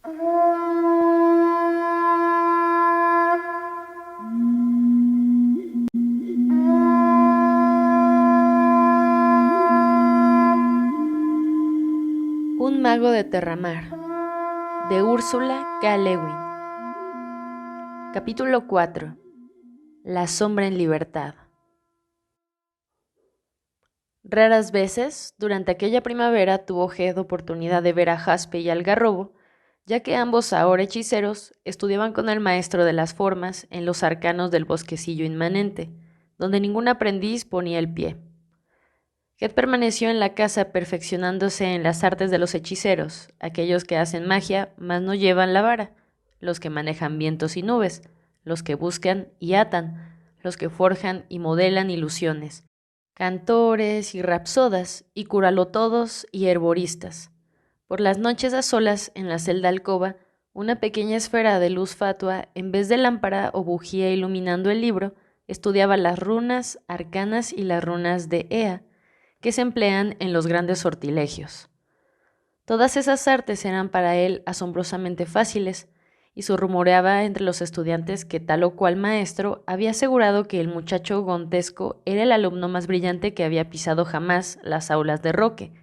Un mago de Terramar, de Úrsula K. Le Guin. Capítulo 4. La sombra en libertad. Raras veces, durante aquella primavera, tuvo Heath oportunidad de ver a Jaspe y al Garrobo, ya que ambos, ahora hechiceros, estudiaban con el maestro de las formas en los arcanos del bosquecillo inmanente, donde ningún aprendiz ponía el pie. Heath permaneció en la casa perfeccionándose en las artes de los hechiceros, aquellos que hacen magia, mas no llevan la vara, los que manejan vientos y nubes, los que buscan y atan, los que forjan y modelan ilusiones, cantores y rapsodas, y curalotodos y herboristas. Por las noches a solas, en la celda alcoba, una pequeña esfera de luz fatua, en vez de lámpara o bujía iluminando el libro, estudiaba las runas arcanas y las runas de Ea, que se emplean en los grandes sortilegios. Todas esas artes eran para él asombrosamente fáciles, y se rumoreaba entre los estudiantes que tal o cual maestro había asegurado que el muchacho Gontesco era el alumno más brillante que había pisado jamás las aulas de Roque,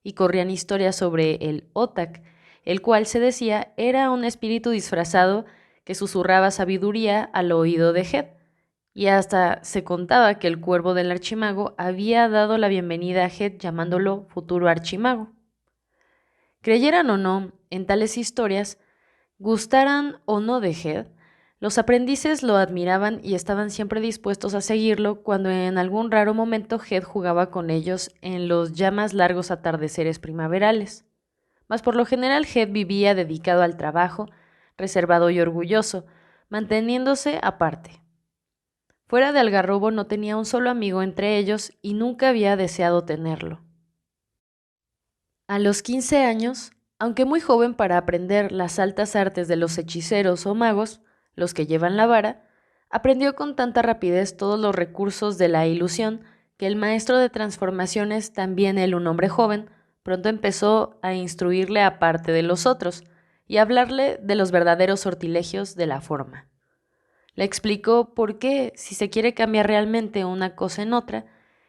y corrían historias sobre el Otak, el cual se decía era un espíritu disfrazado que susurraba sabiduría al oído de Heath, y hasta se contaba que el cuervo del archimago había dado la bienvenida a Heath llamándolo futuro archimago. Creyeran o no en tales historias, gustaran o no de Heath, los aprendices lo admiraban y estaban siempre dispuestos a seguirlo cuando en algún raro momento Heath jugaba con ellos en los ya más largos atardeceres primaverales. Mas por lo general Heath vivía dedicado al trabajo, reservado y orgulloso, manteniéndose aparte. Fuera de Algarrobo no tenía un solo amigo entre ellos y nunca había deseado tenerlo. A los 15 años, aunque muy joven para aprender las altas artes de los hechiceros o magos, los que llevan la vara, aprendió con tanta rapidez todos los recursos de la ilusión que el maestro de transformaciones, también él un hombre joven, pronto empezó a instruirle aparte de los otros y a hablarle de los verdaderos sortilegios de la forma. Le explicó por qué, si se quiere cambiar realmente una cosa en otra,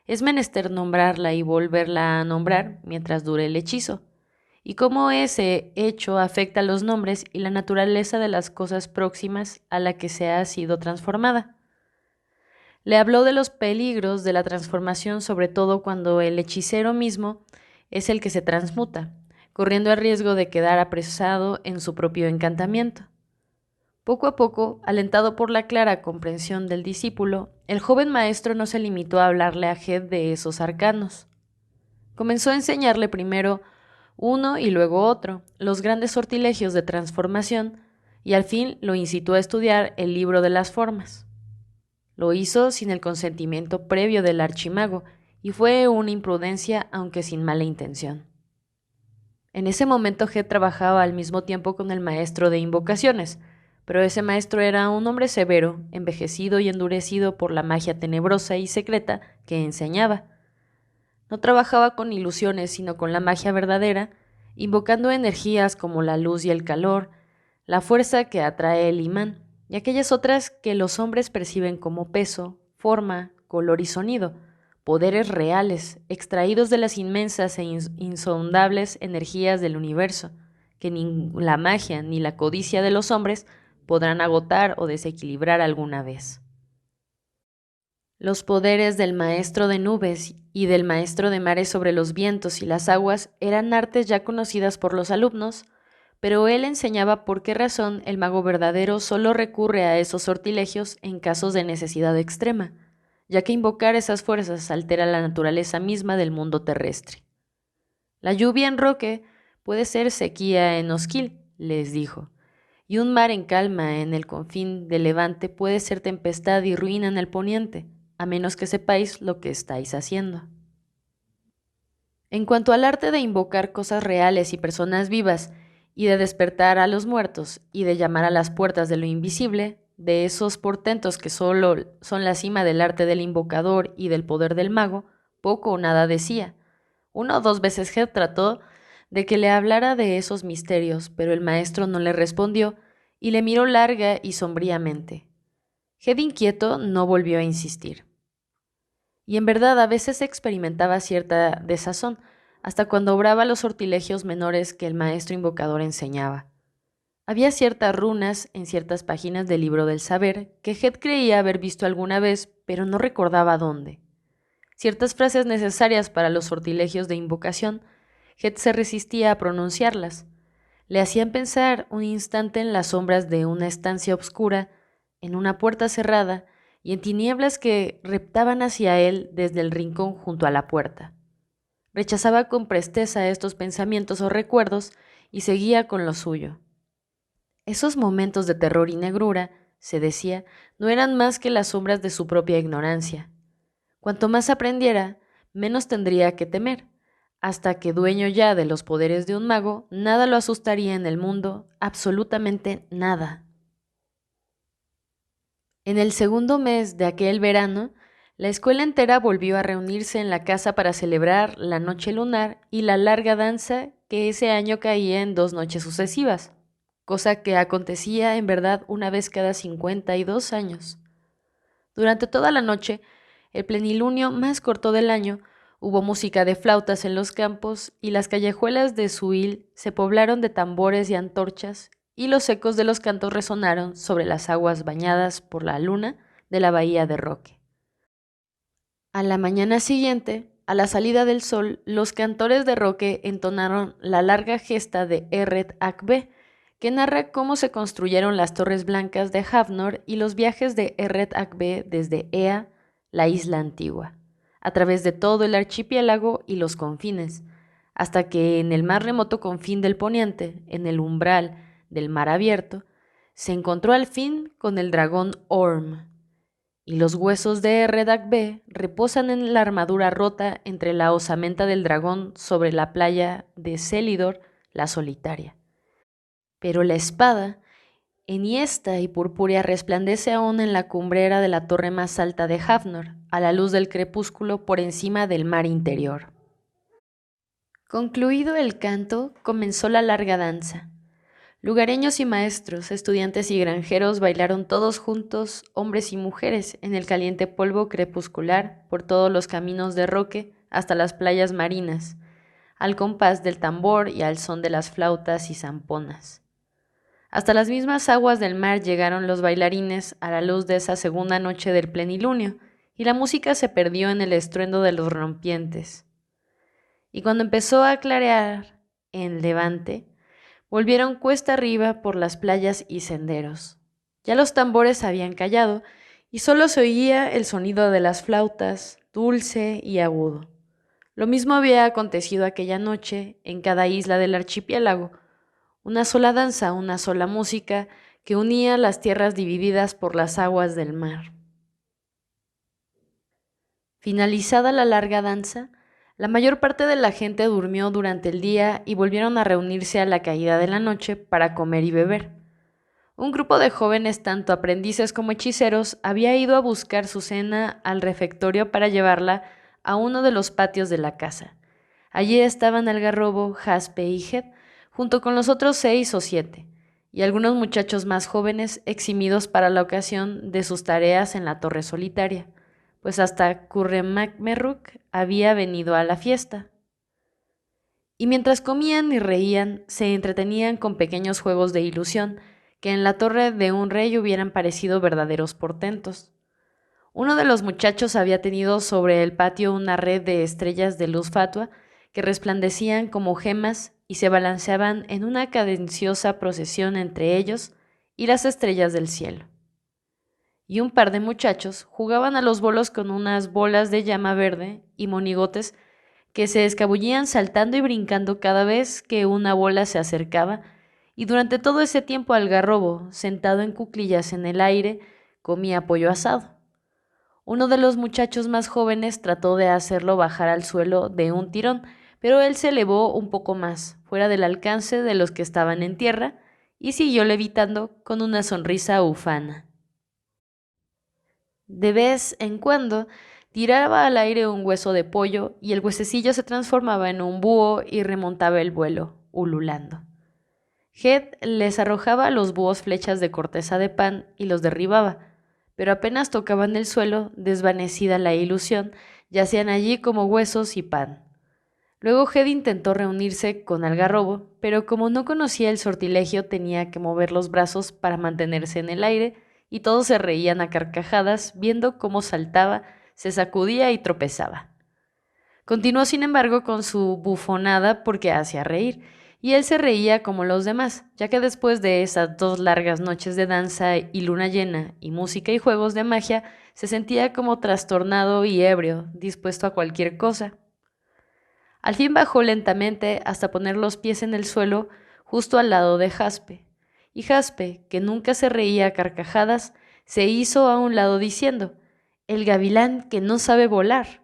es menester nombrarla y volverla a nombrar mientras dure el hechizo, y cómo ese hecho afecta los nombres y la naturaleza de las cosas próximas a la que se ha sido transformada. Le habló de los peligros de la transformación, sobre todo cuando el hechicero mismo es el que se transmuta, corriendo el riesgo de quedar apresado en su propio encantamiento. Poco a poco, alentado por la clara comprensión del discípulo, el joven maestro no se limitó a hablarle a Heath de esos arcanos. Comenzó a enseñarle primero uno y luego otro, los grandes sortilegios de transformación, y al fin lo incitó a estudiar el libro de las formas. Lo hizo sin el consentimiento previo del archimago, y fue una imprudencia aunque sin mala intención. En ese momento Heath trabajaba al mismo tiempo con el maestro de invocaciones, pero ese maestro era un hombre severo, envejecido y endurecido por la magia tenebrosa y secreta que enseñaba. No trabajaba con ilusiones, sino con la magia verdadera, invocando energías como la luz y el calor, la fuerza que atrae el imán, y aquellas otras que los hombres perciben como peso, forma, color y sonido, poderes reales, extraídos de las inmensas e insondables energías del universo, que ni la magia ni la codicia de los hombres podrán agotar o desequilibrar alguna vez. Los poderes del maestro de nubes y del maestro de mares sobre los vientos y las aguas eran artes ya conocidas por los alumnos, pero él enseñaba por qué razón el mago verdadero solo recurre a esos sortilegios en casos de necesidad extrema, ya que invocar esas fuerzas altera la naturaleza misma del mundo terrestre. La lluvia en Roque puede ser sequía en Osquil, les dijo, y un mar en calma en el confín del Levante puede ser tempestad y ruina en el poniente, a menos que sepáis lo que estáis haciendo. En cuanto al arte de invocar cosas reales y personas vivas, y de despertar a los muertos, y de llamar a las puertas de lo invisible, de esos portentos que solo son la cima del arte del invocador y del poder del mago, poco o nada decía. 1 o 2 veces Heath trató de que le hablara de esos misterios, pero el maestro no le respondió y le miró larga y sombríamente. Head inquieto no volvió a insistir. Y en verdad a veces experimentaba cierta desazón, hasta cuando obraba los sortilegios menores que el maestro invocador enseñaba. Había ciertas runas en ciertas páginas del libro del saber que Head creía haber visto alguna vez, pero no recordaba dónde. Ciertas frases necesarias para los sortilegios de invocación, Head se resistía a pronunciarlas. Le hacían pensar un instante en las sombras de una estancia oscura, en una puerta cerrada y en tinieblas que reptaban hacia él desde el rincón junto a la puerta. Rechazaba con presteza estos pensamientos o recuerdos y seguía con lo suyo. Esos momentos de terror y negrura, se decía, no eran más que las sombras de su propia ignorancia. Cuanto más aprendiera, menos tendría que temer, hasta que dueño ya de los poderes de un mago, nada lo asustaría en el mundo, absolutamente nada. En el segundo mes de aquel verano, la escuela entera volvió a reunirse en la casa para celebrar la noche lunar y la larga danza que ese año caía en 2 noches sucesivas, cosa que acontecía en verdad una vez cada 52 años. Durante toda la noche, el plenilunio más corto del año, hubo música de flautas en los campos y las callejuelas de Suil se poblaron de tambores y antorchas y los ecos de los cantos resonaron sobre las aguas bañadas por la luna de la bahía de Roque. A la mañana siguiente, a la salida del sol, los cantores de Roque entonaron la larga gesta de Erret Akbe, que narra cómo se construyeron las Torres Blancas de Havnor y los viajes de Erret Akbe desde Ea, la isla antigua, a través de todo el archipiélago y los confines, hasta que en el más remoto confín del poniente, en el umbral del mar abierto, se encontró al fin con el dragón Orm, y los huesos de Erret Akbe reposan en la armadura rota entre la osamenta del dragón sobre la playa de Selidor, la solitaria. Pero la espada, enhiesta y purpúrea, resplandece aún en la cumbrera de la torre más alta de Havnor, a la luz del crepúsculo por encima del mar interior. Concluido el canto, comenzó la larga danza. Lugareños y maestros, estudiantes y granjeros bailaron todos juntos, hombres y mujeres, en el caliente polvo crepuscular, por todos los caminos de Roque hasta las playas marinas, al compás del tambor y al son de las flautas y zamponas. Hasta las mismas aguas del mar llegaron los bailarines a la luz de esa segunda noche del plenilunio, y la música se perdió en el estruendo de los rompientes. Y cuando empezó a clarear en levante, volvieron cuesta arriba por las playas y senderos. Ya los tambores habían callado y solo se oía el sonido de las flautas, dulce y agudo. Lo mismo había acontecido aquella noche en cada isla del archipiélago. Una sola danza, una sola música que unía las tierras divididas por las aguas del mar. Finalizada la larga danza, la mayor parte de la gente durmió durante el día y volvieron a reunirse a la caída de la noche para comer y beber. Un grupo de jóvenes, tanto aprendices como hechiceros, había ido a buscar su cena al refectorio para llevarla a uno de los patios de la casa. Allí estaban Algarrobo, Jaspe y Head, junto con los otros 6 o 7, y algunos muchachos más jóvenes eximidos para la ocasión de sus tareas en la torre solitaria, pues hasta Curremacmerruc había venido a la fiesta. Y mientras comían y reían, se entretenían con pequeños juegos de ilusión, que en la torre de un rey hubieran parecido verdaderos portentos. Uno de los muchachos había tenido sobre el patio una red de estrellas de luz fatua que resplandecían como gemas y se balanceaban en una cadenciosa procesión entre ellos y las estrellas del cielo. Y un par de muchachos jugaban a los bolos con unas bolas de llama verde y monigotes que se escabullían saltando y brincando cada vez que una bola se acercaba, y durante todo ese tiempo Algarrobo, sentado en cuclillas en el aire, comía pollo asado. Uno de los muchachos más jóvenes trató de hacerlo bajar al suelo de un tirón, pero él se elevó un poco más, fuera del alcance de los que estaban en tierra, y siguió levitando con una sonrisa ufana. De vez en cuando Tiraba al aire un hueso de pollo y el huesecillo se transformaba en un búho y remontaba el vuelo, ululando. Head les arrojaba a los búhos flechas de corteza de pan y los derribaba, pero apenas tocaban el suelo, desvanecida la ilusión, yacían allí como huesos y pan. Luego Head intentó reunirse con Algarrobo, pero como no conocía el sortilegio tenía que mover los brazos para mantenerse en el aire, y todos se reían a carcajadas viendo cómo saltaba, se sacudía y tropezaba. Continuó, sin embargo, con su bufonada porque hacía reír, y él se reía como los demás, ya que después de esas 2 largas noches de danza y luna llena y música y juegos de magia, se sentía como trastornado y ebrio, dispuesto a cualquier cosa. Al fin bajó lentamente hasta poner los pies en el suelo justo al lado de Jaspe, y Jaspe, que nunca se reía a carcajadas, se hizo a un lado diciendo: «El gavilán que no sabe volar».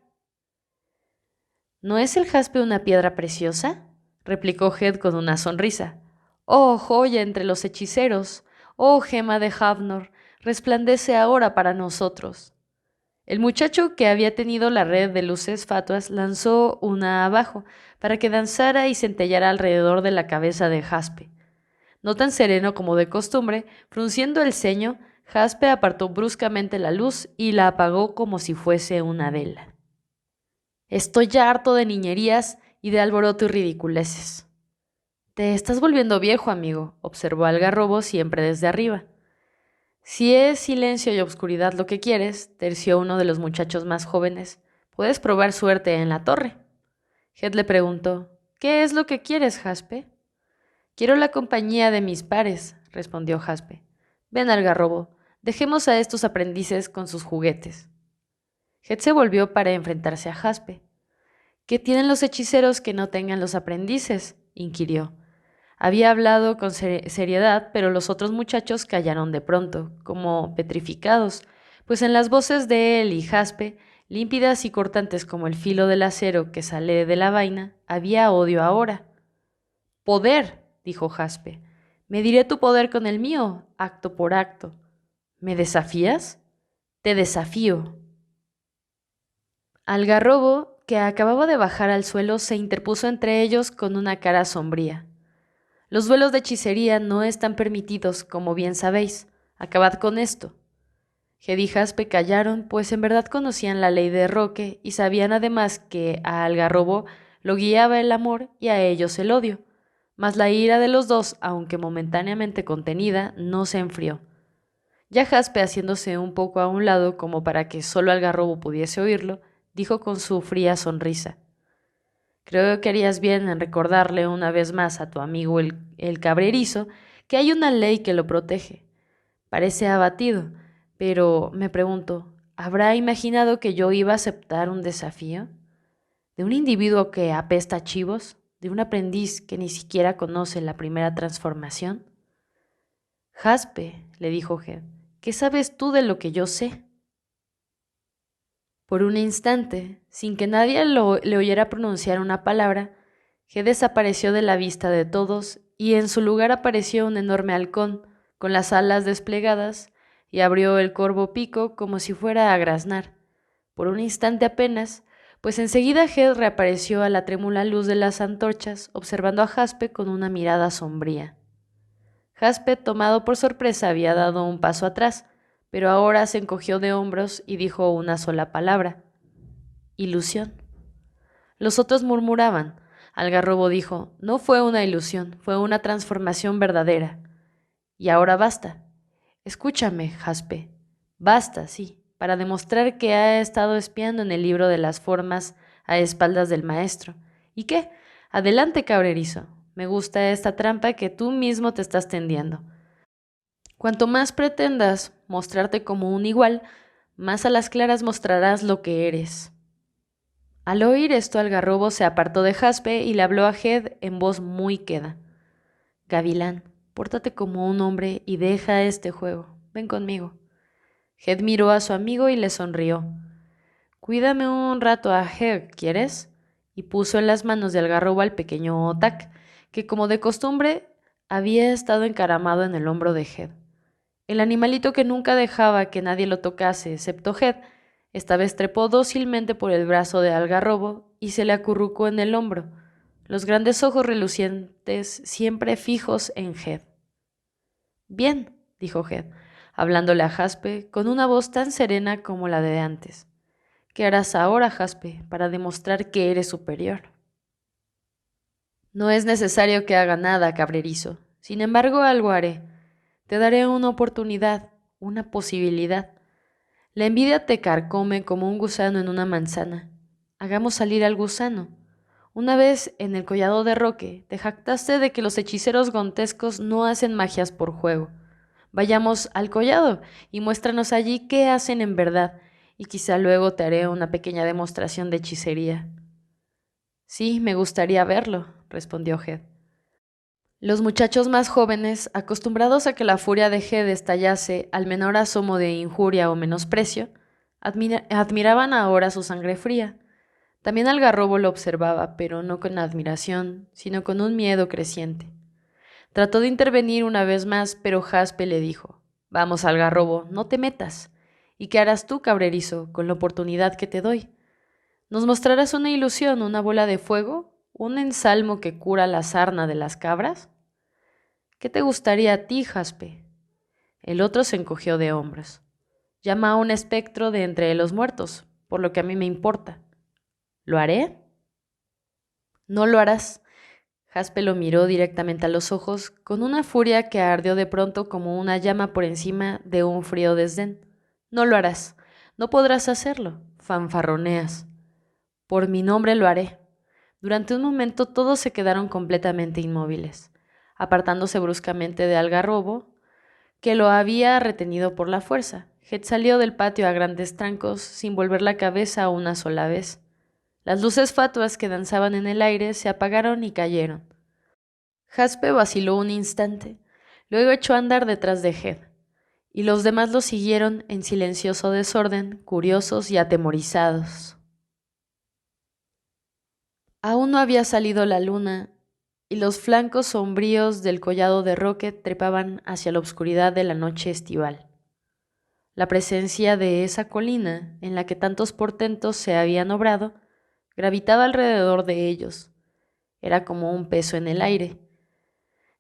«¿No es el jaspe una piedra preciosa?», replicó Head con una sonrisa. «Oh, joya entre los hechiceros, oh, gema de Havnor, resplandece ahora para nosotros». El muchacho que había tenido la red de luces fatuas lanzó una abajo para que danzara y centellara alrededor de la cabeza de Jaspe. No tan sereno como de costumbre, frunciendo el ceño, Jaspe apartó bruscamente la luz y la apagó como si fuese una vela. «Estoy ya harto de niñerías y de alboroto y ridiculeces». «Te estás volviendo viejo, amigo», observó Algarrobo siempre desde arriba. «Si es silencio y obscuridad lo que quieres», terció uno de los muchachos más jóvenes, «puedes probar suerte en la torre». Head le preguntó: «¿Qué es lo que quieres, Jaspe?» «Quiero la compañía de mis pares», respondió Jaspe. «Ven, Algarrobo, dejemos a estos aprendices con sus juguetes». Head se volvió para enfrentarse a Jaspe. «¿Qué tienen los hechiceros que no tengan los aprendices?», inquirió. Había hablado con seriedad, pero los otros muchachos callaron de pronto, como petrificados, pues en las voces de él y Jaspe, límpidas y cortantes como el filo del acero que sale de la vaina, había odio ahora. «Poder», dijo Jaspe. «Mediré tu poder con el mío, acto por acto». «¿Me desafías?» «Te desafío». Algarrobo, que acababa de bajar al suelo, se interpuso entre ellos con una cara sombría. «Los duelos de hechicería no están permitidos, como bien sabéis. Acabad con esto». Head y Jaspe callaron, pues en verdad conocían la ley de Roque y sabían además que a Algarrobo lo guiaba el amor y a ellos el odio. Mas la ira de los dos, aunque momentáneamente contenida, no se enfrió. Ya Jaspe, haciéndose un poco a un lado como para que solo Algarrobo pudiese oírlo, dijo con su fría sonrisa: «Creo que harías bien en recordarle una vez más a tu amigo el cabrerizo que hay una ley que lo protege. Parece abatido, pero me pregunto, ¿habrá imaginado que yo iba a aceptar un desafío? ¿De un individuo que apesta a chivos? ¿De un aprendiz que ni siquiera conoce la primera transformación?» «Jaspe», le dijo Head, «¿qué sabes tú de lo que yo sé?» Por un instante, sin que nadie le oyera pronunciar una palabra, Head desapareció de la vista de todos y en su lugar apareció un enorme halcón con las alas desplegadas y abrió el corvo pico como si fuera a graznar. Por un instante apenas, pues enseguida Head reapareció a la trémula luz de las antorchas, observando a Jaspe con una mirada sombría. Jaspe, tomado por sorpresa, había dado un paso atrás, pero ahora se encogió de hombros y dijo una sola palabra: «Ilusión». Los otros murmuraban. Algarrobo dijo: «No fue una ilusión, fue una transformación verdadera». «Y ahora basta. Escúchame, Jaspe. Basta, sí, para demostrar que ha estado espiando en el libro de las formas a espaldas del maestro. ¿Y qué? Adelante, cabrerizo. Me gusta esta trampa que tú mismo te estás tendiendo. Cuanto más pretendas mostrarte como un igual, más a las claras mostrarás lo que eres». Al oír esto, Algarrobo se apartó de Jaspe y le habló a Head en voz muy queda: «Gavilán, pórtate como un hombre y deja este juego. Ven conmigo». Head miró a su amigo y le sonrió. «Cuídame un rato a Head, ¿quieres?», y puso en las manos de Algarrobo al pequeño Otak, que como de costumbre había estado encaramado en el hombro de Head. El animalito que nunca dejaba que nadie lo tocase, excepto Head, Esta vez trepó dócilmente por el brazo de Algarrobo y se le acurrucó en el hombro, los grandes ojos relucientes siempre fijos en Head. Bien, dijo Head, hablándole a Jaspe con una voz tan serena como la de antes. ¿Qué harás ahora, Jaspe, para demostrar que eres superior? No es necesario que haga nada, cabrerizo. Sin embargo, algo haré. Te daré una oportunidad, una posibilidad. La envidia te carcome como un gusano en una manzana. Hagamos salir al gusano. Una vez, en el collado de Roque, te jactaste de que los hechiceros gontescos no hacen magias por juego. Vayamos al collado y muéstranos allí qué hacen en verdad, y quizá luego te haré una pequeña demostración de hechicería. Sí, me gustaría verlo, respondió Head. Los muchachos más jóvenes, acostumbrados a que la furia de Head estallase al menor asomo de injuria o menosprecio, admiraban ahora su sangre fría. También Algarrobo lo observaba, pero no con admiración, sino con un miedo creciente. Trató de intervenir una vez más, pero Jaspe le dijo: «Vamos, Algarrobo, no te metas. ¿Y qué harás tú, cabrerizo, con la oportunidad que te doy? ¿Nos mostrarás una ilusión, una bola de fuego? ¿Un ensalmo que cura la sarna de las cabras? ¿Qué te gustaría a ti, Jaspe?» El otro se encogió de hombros. «Llama a un espectro de entre los muertos, por lo que a mí me importa». «¿Lo haré?» «No lo harás». Jaspe lo miró directamente a los ojos, con una furia que ardió de pronto como una llama por encima de un frío desdén. «No lo harás. No podrás hacerlo. Fanfarroneas». «Por mi nombre lo haré». Durante un momento todos se quedaron completamente inmóviles, apartándose bruscamente de Algarrobo, que lo había retenido por la fuerza. Head salió del patio a grandes trancos, sin volver la cabeza una sola vez. Las luces fatuas que danzaban en el aire se apagaron y cayeron. Jaspe vaciló un instante, luego echó a andar detrás de Head, y los demás lo siguieron en silencioso desorden, curiosos y atemorizados. Aún no había salido la luna, y los flancos sombríos del collado de Roque trepaban hacia la oscuridad de la noche estival. La presencia de esa colina, en la que tantos portentos se habían obrado, gravitaba alrededor de ellos. Era como un peso en el aire.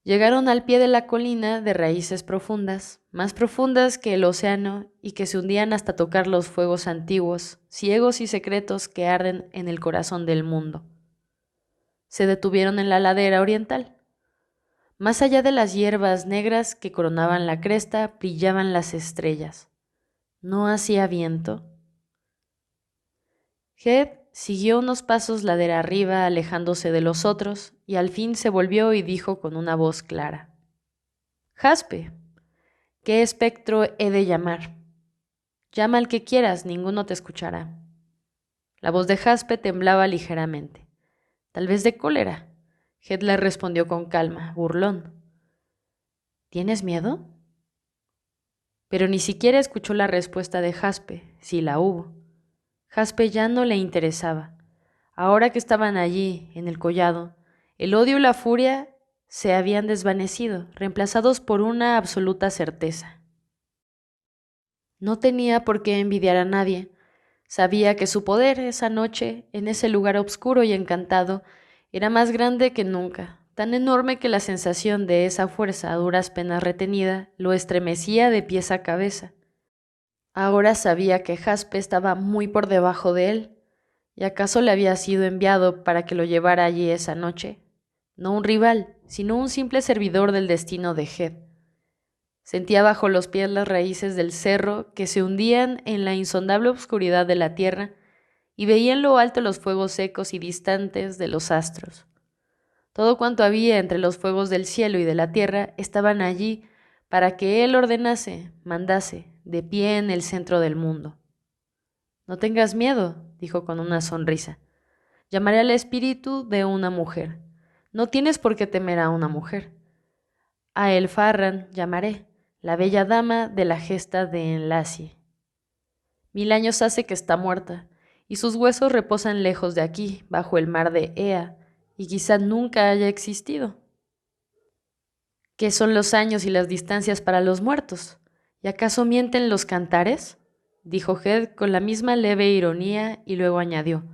Llegaron al pie de la colina de raíces profundas, más profundas que el océano y que se hundían hasta tocar los fuegos antiguos, ciegos y secretos que arden en el corazón del mundo. Se detuvieron en la ladera oriental. Más allá de las hierbas negras que coronaban la cresta, brillaban las estrellas. ¿No hacía viento? Head siguió unos pasos ladera arriba, alejándose de los otros, y al fin se volvió y dijo con una voz clara: «Jaspe, ¿qué espectro he de llamar?» «Llama al que quieras, ninguno te escuchará». La voz de Jaspe temblaba ligeramente. «Tal vez de cólera». Head le respondió con calma, burlón: «¿Tienes miedo?» Pero ni siquiera escuchó la respuesta de Jaspe, si la hubo. Jaspe ya no le interesaba. Ahora que estaban allí, en el collado, el odio y la furia se habían desvanecido, reemplazados por una absoluta certeza. No tenía por qué envidiar a nadie. Sabía que su poder esa noche, en ese lugar oscuro y encantado, era más grande que nunca, tan enorme que la sensación de esa fuerza a duras penas retenida lo estremecía de pies a cabeza. Ahora sabía que Jaspe estaba muy por debajo de él, y acaso le había sido enviado para que lo llevara allí esa noche. No un rival, sino un simple servidor del destino de Head. Sentía bajo los pies las raíces del cerro que se hundían en la insondable oscuridad de la tierra y veía en lo alto los fuegos secos y distantes de los astros. Todo cuanto había entre los fuegos del cielo y de la tierra estaban allí para que él ordenase, mandase, de pie en el centro del mundo. «No tengas miedo», dijo con una sonrisa. «Llamaré al espíritu de una mujer. No tienes por qué temer a una mujer. A Elfarran llamaré, la bella dama de la gesta de Enlace. 1000 años hace que está muerta, y sus huesos reposan lejos de aquí, bajo el mar de Ea, y quizá nunca haya existido». «¿Qué son los años y las distancias para los muertos? ¿Y acaso mienten los cantares?» dijo Head con la misma leve ironía y luego añadió,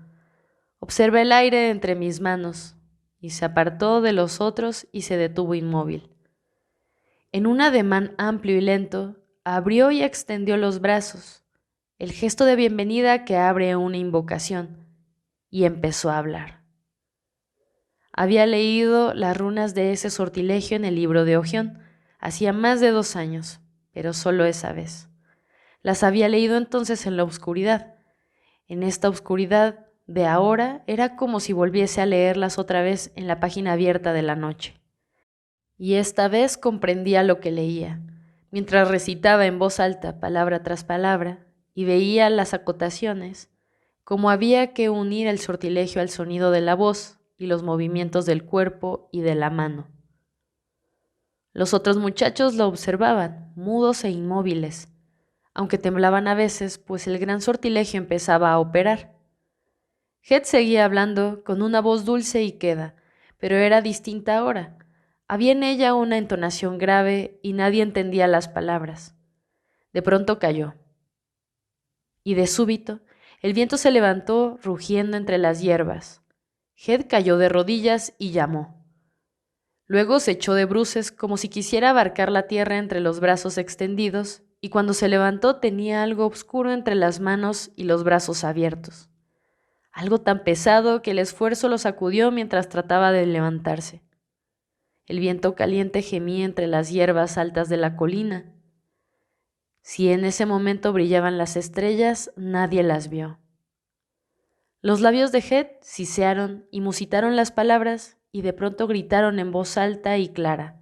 observa el aire entre mis manos, y se apartó de los otros y se detuvo inmóvil. En un ademán amplio y lento, abrió y extendió los brazos, el gesto de bienvenida que abre una invocación, y empezó a hablar. Había leído las runas de ese sortilegio en el libro de Ogión, hacía más de 2 años, pero solo esa vez. Las había leído entonces en la oscuridad. En esta oscuridad de ahora era como si volviese a leerlas otra vez en la página abierta de la noche. Y esta vez comprendía lo que leía, mientras recitaba en voz alta palabra tras palabra y veía las acotaciones, como había que unir el sortilegio al sonido de la voz y los movimientos del cuerpo y de la mano. Los otros muchachos lo observaban, mudos e inmóviles, aunque temblaban a veces, pues el gran sortilegio empezaba a operar. Head seguía hablando con una voz dulce y queda, pero era distinta ahora. Había en ella una entonación grave y nadie entendía las palabras. De pronto calló. Y de súbito, el viento se levantó rugiendo entre las hierbas. Head cayó de rodillas y llamó. Luego se echó de bruces como si quisiera abarcar la tierra entre los brazos extendidos, y cuando se levantó tenía algo oscuro entre las manos y los brazos abiertos. Algo tan pesado que el esfuerzo lo sacudió mientras trataba de levantarse. El viento caliente gemía entre las hierbas altas de la colina. Si en ese momento brillaban las estrellas, nadie las vio. Los labios de Head sisearon y musitaron las palabras y de pronto gritaron en voz alta y clara,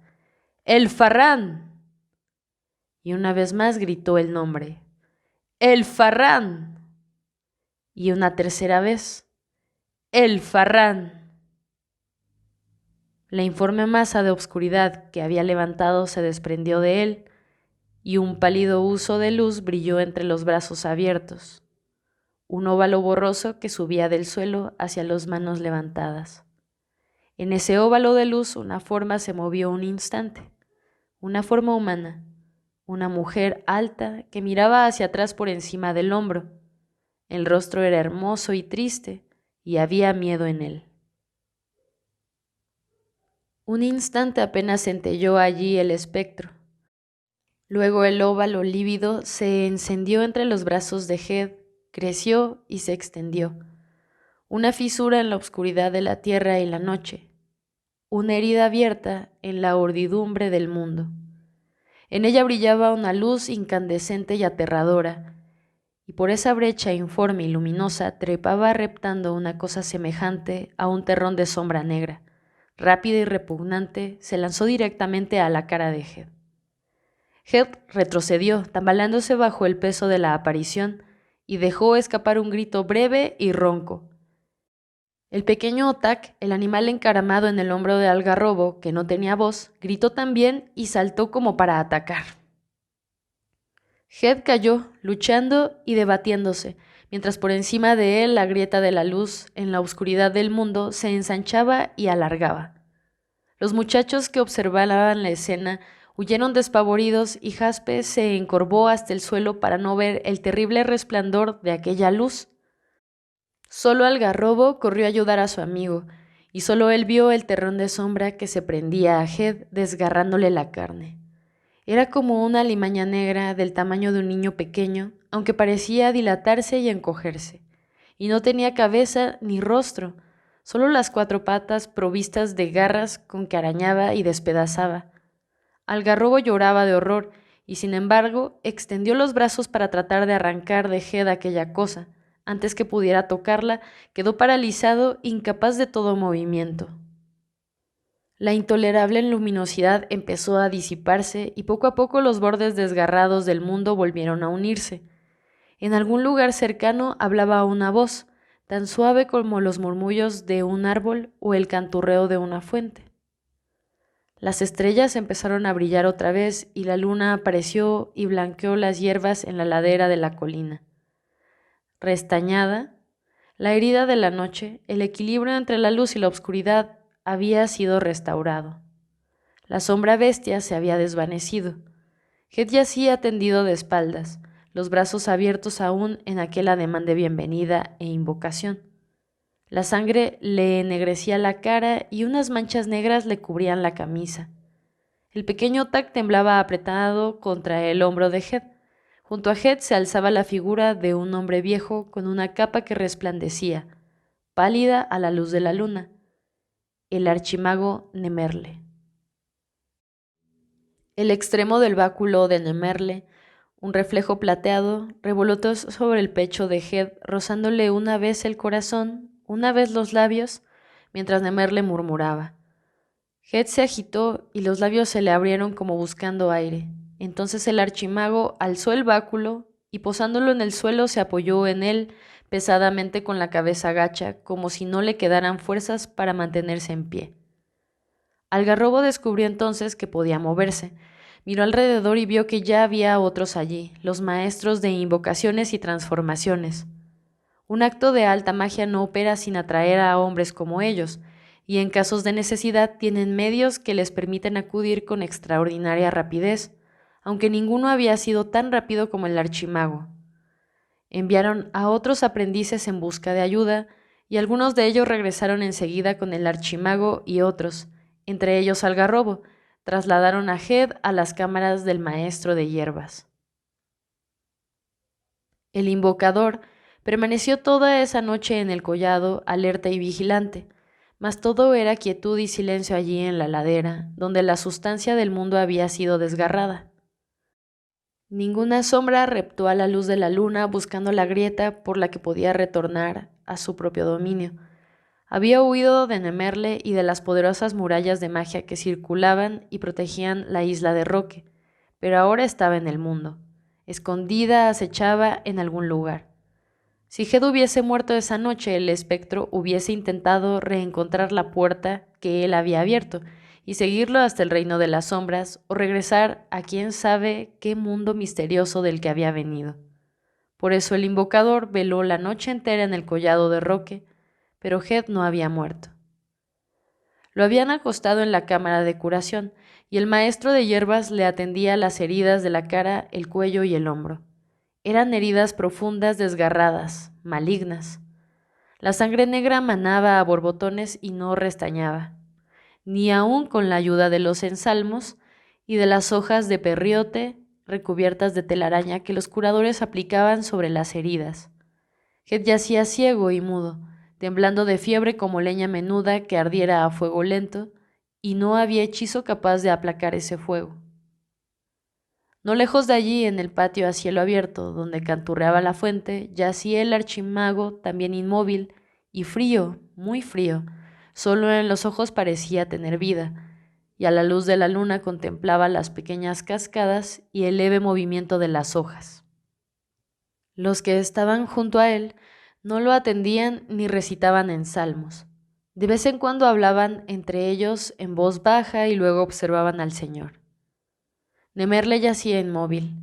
¡El Farrán! Y una vez más gritó el nombre, ¡El Farrán! Y una tercera vez, ¡El Farrán! La informe masa de obscuridad que había levantado se desprendió de él y un pálido huso de luz brilló entre los brazos abiertos, un óvalo borroso que subía del suelo hacia las manos levantadas. En ese óvalo de luz una forma se movió un instante, una forma humana, una mujer alta que miraba hacia atrás por encima del hombro. El rostro era hermoso y triste y había miedo en él. Un instante apenas centelleó allí el espectro. Luego el óvalo lívido se encendió entre los brazos de Head, creció y se extendió. Una fisura en la oscuridad de la tierra y la noche. Una herida abierta en la hordidumbre del mundo. En ella brillaba una luz incandescente y aterradora, y por esa brecha informe y luminosa trepaba reptando una cosa semejante a un terrón de sombra negra. Rápida y repugnante, se lanzó directamente a la cara de Head. Head retrocedió, tambaleándose bajo el peso de la aparición, y dejó escapar un grito breve y ronco. El pequeño Otak, el animal encaramado en el hombro de Algarrobo, que no tenía voz, gritó también y saltó como para atacar. Head cayó, luchando y debatiéndose, mientras por encima de él la grieta de la luz, en la oscuridad del mundo, se ensanchaba y alargaba. Los muchachos que observaban la escena huyeron despavoridos y Jaspe se encorvó hasta el suelo para no ver el terrible resplandor de aquella luz. Solo Algarrobo corrió a ayudar a su amigo, y solo él vio el terrón de sombra que se prendía a Head desgarrándole la carne. Era como una alimaña negra del tamaño de un niño pequeño, aunque parecía dilatarse y encogerse, y no tenía cabeza ni rostro, solo las 4 patas provistas de garras con que arañaba y despedazaba. Algarrobo lloraba de horror y, sin embargo, extendió los brazos para tratar de arrancar de Head aquella cosa. Antes que pudiera tocarla, quedó paralizado, incapaz de todo movimiento. La intolerable luminosidad empezó a disiparse y poco a poco los bordes desgarrados del mundo volvieron a unirse. En algún lugar cercano hablaba una voz, tan suave como los murmullos de un árbol o el canturreo de una fuente. Las estrellas empezaron a brillar otra vez y la luna apareció y blanqueó las hierbas en la ladera de la colina. Restañada, la herida de la noche, el equilibrio entre la luz y la oscuridad había sido restaurado. La sombra bestia se había desvanecido. Head yacía tendido de espaldas. los brazos abiertos aún en aquel ademán de bienvenida e invocación. La sangre le ennegrecía la cara y unas manchas negras le cubrían la camisa. El pequeño Tac temblaba apretado contra el hombro de Head. Junto a Head se alzaba la figura de un hombre viejo con una capa que resplandecía, pálida a la luz de la luna, el archimago Nemerle. El extremo del báculo de Nemerle, un reflejo plateado, revolotó sobre el pecho de Head, rozándole una vez el corazón, una vez los labios, mientras Nemerle murmuraba. Head se agitó y los labios se le abrieron como buscando aire. Entonces el archimago alzó el báculo y posándolo en el suelo se apoyó en él pesadamente con la cabeza gacha, como si no le quedaran fuerzas para mantenerse en pie. Algarrobo descubrió entonces que podía moverse. Miró alrededor y vio que ya había otros allí, los maestros de invocaciones y transformaciones. Un acto de alta magia no opera sin atraer a hombres como ellos, y en casos de necesidad tienen medios que les permiten acudir con extraordinaria rapidez, aunque ninguno había sido tan rápido como el archimago. Enviaron a otros aprendices en busca de ayuda, y algunos de ellos regresaron enseguida con el archimago y otros, entre ellos Algarrobo, trasladaron a Head a las cámaras del maestro de hierbas. El invocador permaneció toda esa noche en el collado, alerta y vigilante, mas todo era quietud y silencio allí en la ladera, donde la sustancia del mundo había sido desgarrada. Ninguna sombra reptó a la luz de la luna buscando la grieta por la que podía retornar a su propio dominio. Había huido de Nemerle y de las poderosas murallas de magia que circulaban y protegían la isla de Roque, pero ahora estaba en el mundo. Escondida acechaba en algún lugar. Si Head hubiese muerto esa noche, el espectro hubiese intentado reencontrar la puerta que él había abierto y seguirlo hasta el reino de las sombras o regresar a quién sabe qué mundo misterioso del que había venido. Por eso el invocador veló la noche entera en el collado de Roque, pero Head no había muerto. Lo habían acostado en la cámara de curación y el maestro de hierbas le atendía las heridas de la cara, el cuello y el hombro. Eran heridas profundas, desgarradas, malignas. La sangre negra manaba a borbotones y no restañaba, ni aun con la ayuda de los ensalmos y de las hojas de perriote recubiertas de telaraña que los curadores aplicaban sobre las heridas. Head yacía ciego y mudo, temblando de fiebre como leña menuda que ardiera a fuego lento, y no había hechizo capaz de aplacar ese fuego. No lejos de allí, en el patio a cielo abierto, donde canturreaba la fuente, yacía el archimago, también inmóvil, y frío, muy frío. Solo en los ojos parecía tener vida, y a la luz de la luna contemplaba las pequeñas cascadas y el leve movimiento de las hojas. Los que estaban junto a él no lo atendían ni recitaban en salmos. De vez en cuando hablaban entre ellos en voz baja y luego observaban al Señor. Nemerle yacía inmóvil,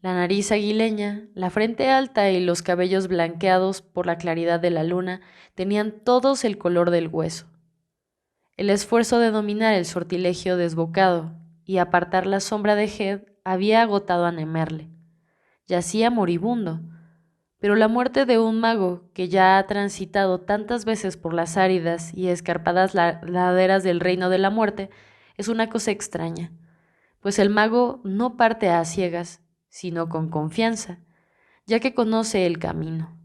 la nariz aguileña, la frente alta y los cabellos blanqueados por la claridad de la luna tenían todos el color del hueso. El esfuerzo de dominar el sortilegio desbocado y apartar la sombra de Head había agotado a Nemerle. Yacía moribundo, pero la muerte de un mago que ya ha transitado tantas veces por las áridas y escarpadas laderas del reino de la muerte es una cosa extraña, pues el mago no parte a ciegas, sino con confianza, ya que conoce el camino.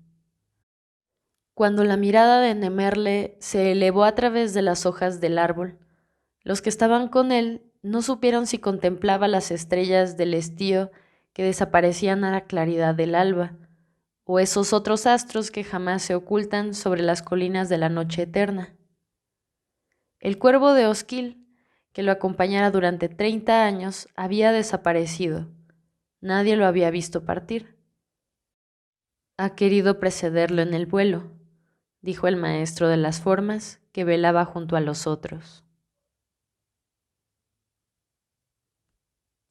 Cuando la mirada de Nemerle se elevó a través de las hojas del árbol, los que estaban con él no supieron si contemplaba las estrellas del estío que desaparecían a la claridad del alba, o esos otros astros que jamás se ocultan sobre las colinas de la noche eterna. El cuervo de Osquil, que lo acompañara durante 30 años, había desaparecido. Nadie lo había visto partir. Ha querido precederlo en el vuelo, dijo el maestro de las formas, que velaba junto a los otros.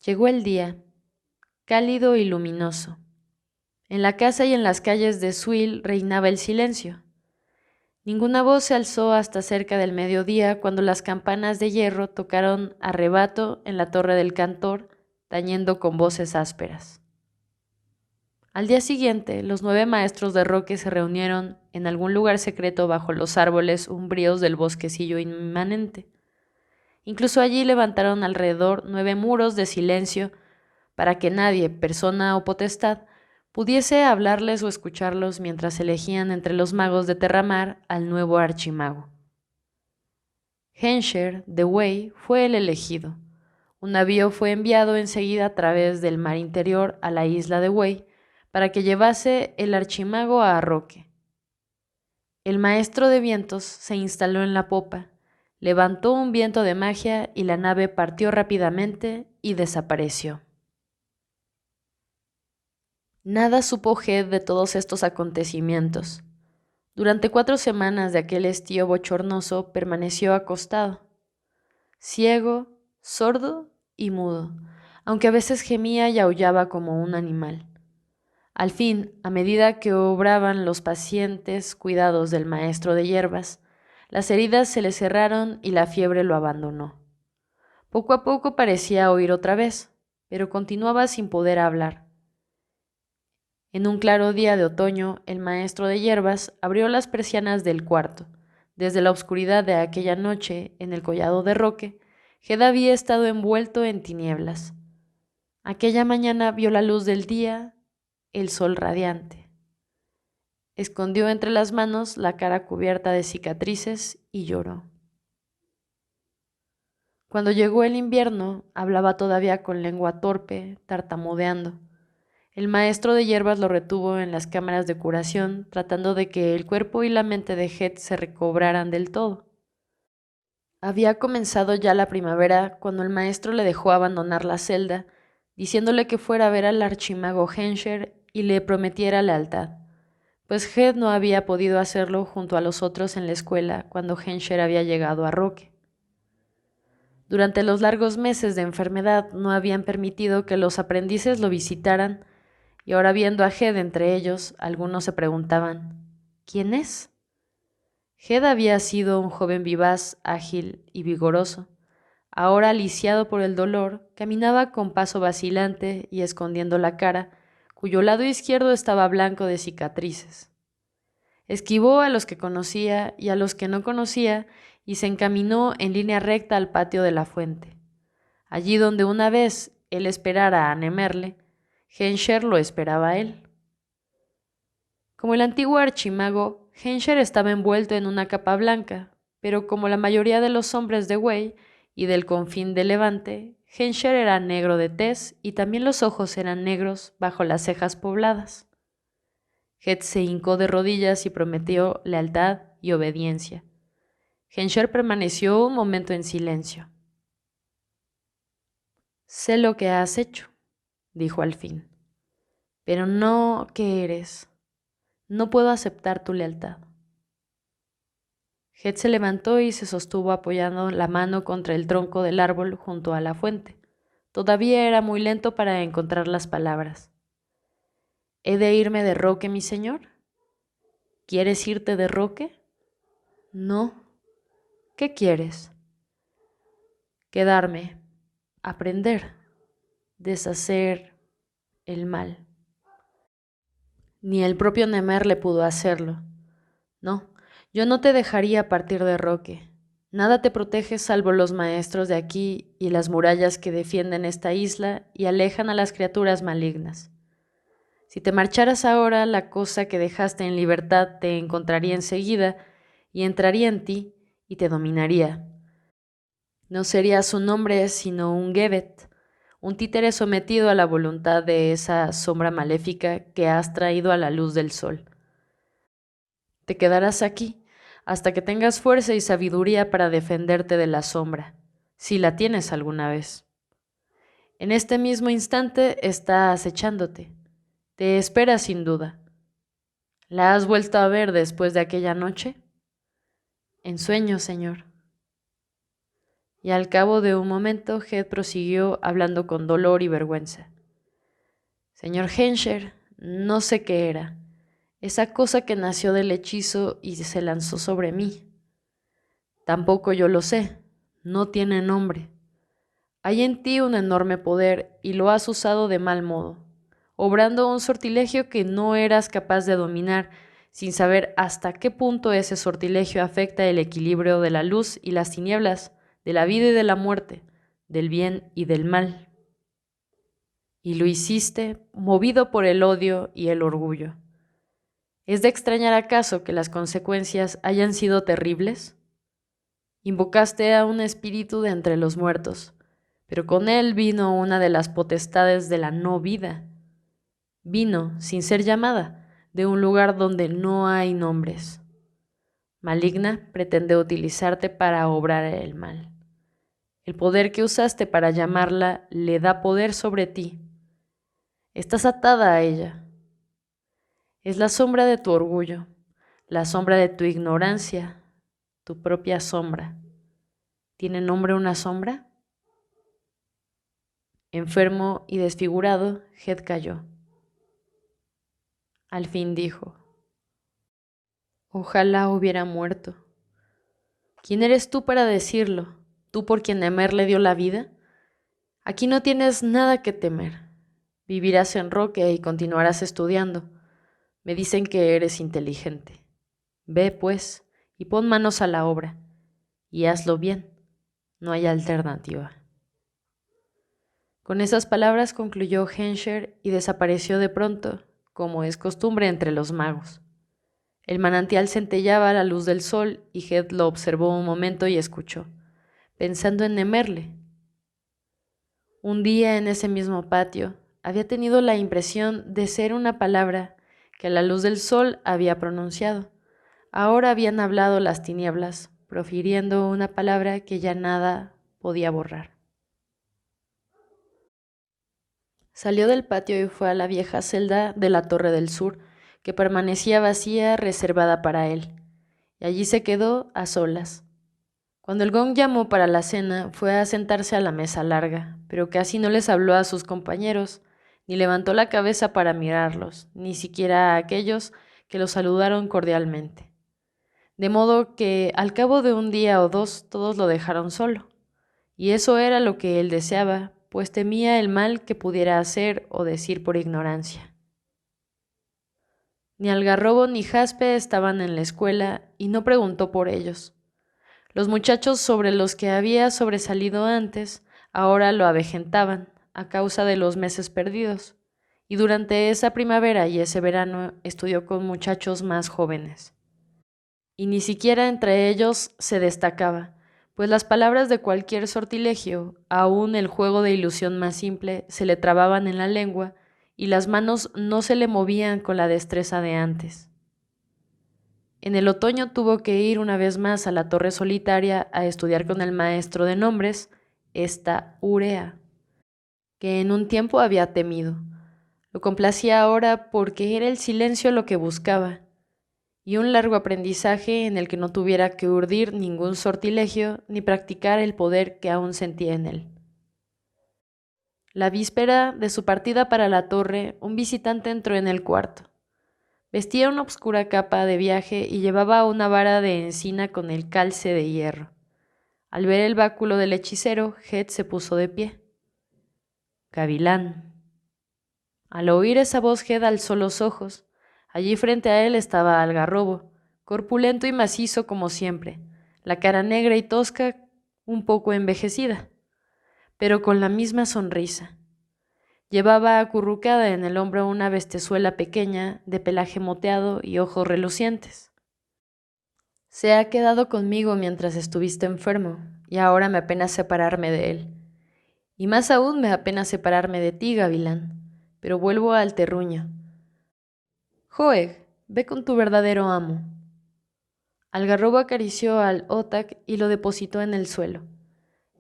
Llegó el día, cálido y luminoso. En la casa y en las calles de Swil reinaba el silencio. Ninguna voz se alzó hasta cerca del mediodía, cuando las campanas de hierro tocaron a rebato en la torre del cantor, tañendo con voces ásperas. Al día siguiente, los 9 maestros de Roque se reunieron en algún lugar secreto bajo los árboles umbríos del bosquecillo inmanente. Incluso allí levantaron alrededor 9 muros de silencio para que nadie, persona o potestad, pudiese hablarles o escucharlos mientras elegían entre los magos de Terramar al nuevo archimago. Hensher, de Wey, fue el elegido. Un navío fue enviado enseguida a través del mar interior a la isla de Wey para que llevase el archimago a Roque. El maestro de vientos se instaló en la popa, levantó un viento de magia y la nave partió rápidamente y desapareció. Nada supo Head de todos estos acontecimientos. Durante 4 semanas de aquel estío bochornoso permaneció acostado, ciego, sordo y mudo, aunque a veces gemía y aullaba como un animal. Al fin, a medida que obraban los pacientes cuidados del maestro de hierbas, las heridas se le cerraron y la fiebre lo abandonó. Poco a poco parecía oír otra vez, pero continuaba sin poder hablar. En un claro día de otoño, el maestro de hierbas abrió las persianas del cuarto. Desde la oscuridad de aquella noche, en el collado de Roque, Head había estado envuelto en tinieblas. Aquella mañana vio la luz del día, el sol radiante. Escondió entre las manos la cara cubierta de cicatrices y lloró. Cuando llegó el invierno, hablaba todavía con lengua torpe, tartamudeando. El maestro de hierbas lo retuvo en las cámaras de curación, tratando de que el cuerpo y la mente de Head se recobraran del todo. Había comenzado ya la primavera cuando el maestro le dejó abandonar la celda, diciéndole que fuera a ver al archimago Hensher y le prometiera lealtad, pues Head no había podido hacerlo junto a los otros en la escuela cuando Hensher había llegado a Roque. Durante los largos meses de enfermedad no habían permitido que los aprendices lo visitaran, y ahora viendo a Head entre ellos, algunos se preguntaban, ¿quién es? Head había sido un joven vivaz, ágil y vigoroso. Ahora, lisiado por el dolor, caminaba con paso vacilante y escondiendo la cara, cuyo lado izquierdo estaba blanco de cicatrices. Esquivó a los que conocía y a los que no conocía y se encaminó en línea recta al patio de la fuente. Allí donde una vez él esperara a Nemerle, Hensher lo esperaba a él. Como el antiguo archimago, Hensher estaba envuelto en una capa blanca, pero como la mayoría de los hombres de Wey y del confín de Levante, Hensher era negro de tez y también los ojos eran negros bajo las cejas pobladas. Head se hincó de rodillas y prometió lealtad y obediencia. Hensher permaneció un momento en silencio. «Sé lo que has hecho», dijo al fin, «pero no qué eres. No puedo aceptar tu lealtad». Head se levantó y se sostuvo apoyando la mano contra el tronco del árbol junto a la fuente. Todavía era muy lento para encontrar las palabras. «¿He de irme de Roque, mi señor? ¿Quieres irte de Roque?» «No. ¿Qué quieres?» «Quedarme, aprender, deshacer el mal». Ni el propio Nemer le pudo hacerlo. «No, yo no te dejaría partir de Roque. Nada te protege salvo los maestros de aquí y las murallas que defienden esta isla y alejan a las criaturas malignas. Si te marcharas ahora, la cosa que dejaste en libertad te encontraría enseguida y entraría en ti y te dominaría. No serías un hombre sino un Gebet, un títere sometido a la voluntad de esa sombra maléfica que has traído a la luz del sol. Te quedarás aquí hasta que tengas fuerza y sabiduría para defenderte de la sombra, si la tienes alguna vez. En este mismo instante está acechándote. Te espera sin duda. ¿La has vuelto a ver después de aquella noche? En sueños, señor. Y al cabo de un momento, Head prosiguió hablando con dolor y vergüenza. Señor Hensher, no sé qué era. Esa cosa que nació del hechizo y se lanzó sobre mí. Tampoco yo lo sé. No tiene nombre. Hay en ti un enorme poder y lo has usado de mal modo. obrando un sortilegio que no eras capaz de dominar, sin saber hasta qué punto ese sortilegio afecta el equilibrio de la luz y las tinieblas, de la vida y de la muerte, del bien y del mal. Y lo hiciste movido por el odio y el orgullo. ¿Es de extrañar acaso que las consecuencias hayan sido terribles? Invocaste a un espíritu de entre los muertos, pero con él vino una de las potestades de la no vida. Vino, sin ser llamada, de un lugar donde no hay nombres. Maligna pretende utilizarte para obrar el mal. El poder que usaste para llamarla le da poder sobre ti. Estás atada a ella. Es la sombra de tu orgullo, la sombra de tu ignorancia, tu propia sombra. ¿Tiene nombre una sombra? Enfermo y desfigurado, Head cayó. Al fin dijo: ojalá hubiera muerto. ¿Quién eres tú para decirlo? ¿Tú por quien Emer le dio la vida? Aquí no tienes nada que temer. Vivirás en Roque y continuarás estudiando. Me dicen que eres inteligente. Ve, pues, y pon manos a la obra. Y hazlo bien. No hay alternativa. Con esas palabras concluyó Hensher y desapareció de pronto, como es costumbre entre los magos. El manantial centelleaba a la luz del sol y Head lo observó un momento y escuchó, pensando en Emerle. Un día en ese mismo patio había tenido la impresión de ser una palabra que a la luz del sol había pronunciado. Ahora habían hablado las tinieblas, profiriendo una palabra que ya nada podía borrar. Salió del patio y fue a la vieja celda de la Torre del Sur, que permanecía vacía, reservada para él, y allí se quedó a solas. Cuando el gong llamó para la cena, fue a sentarse a la mesa larga, pero casi no les habló a sus compañeros, ni levantó la cabeza para mirarlos, ni siquiera a aquellos que lo saludaron cordialmente. De modo que al cabo de un día o dos todos lo dejaron solo, y eso era lo que él deseaba, pues temía el mal que pudiera hacer o decir por ignorancia. Ni Algarrobo ni Jaspe estaban en la escuela y no preguntó por ellos. Los muchachos sobre los que había sobresalido antes ahora lo avejentaban a causa de los meses perdidos, y durante esa primavera y ese verano estudió con muchachos más jóvenes. Y ni siquiera entre ellos se destacaba, pues las palabras de cualquier sortilegio, aun el juego de ilusión más simple, se le trababan en la lengua y las manos no se le movían con la destreza de antes. En el otoño tuvo que ir una vez más a la Torre Solitaria a estudiar con el maestro de nombres, esta Urea, que en un tiempo había temido. Lo complacía ahora porque era el silencio lo que buscaba, y un largo aprendizaje en el que no tuviera que urdir ningún sortilegio ni practicar el poder que aún sentía en él. La víspera de su partida para la torre, un visitante entró en el cuarto. Vestía una oscura capa de viaje y llevaba una vara de encina con el calce de hierro. Al ver el báculo del hechicero, Head se puso de pie. Gavilán. Al oír esa voz, Head alzó los ojos. Allí frente a él estaba Algarrobo, corpulento y macizo como siempre, la cara negra y tosca, un poco envejecida, pero con la misma sonrisa. Llevaba acurrucada en el hombro una bestezuela pequeña, de pelaje moteado y ojos relucientes. Se ha quedado conmigo mientras estuviste enfermo, y ahora me apena separarme de él. Y más aún me apena separarme de ti, Gavilán, pero vuelvo al terruño. Joeg, ve con tu verdadero amo. Algarrobo acarició al Otak y lo depositó en el suelo.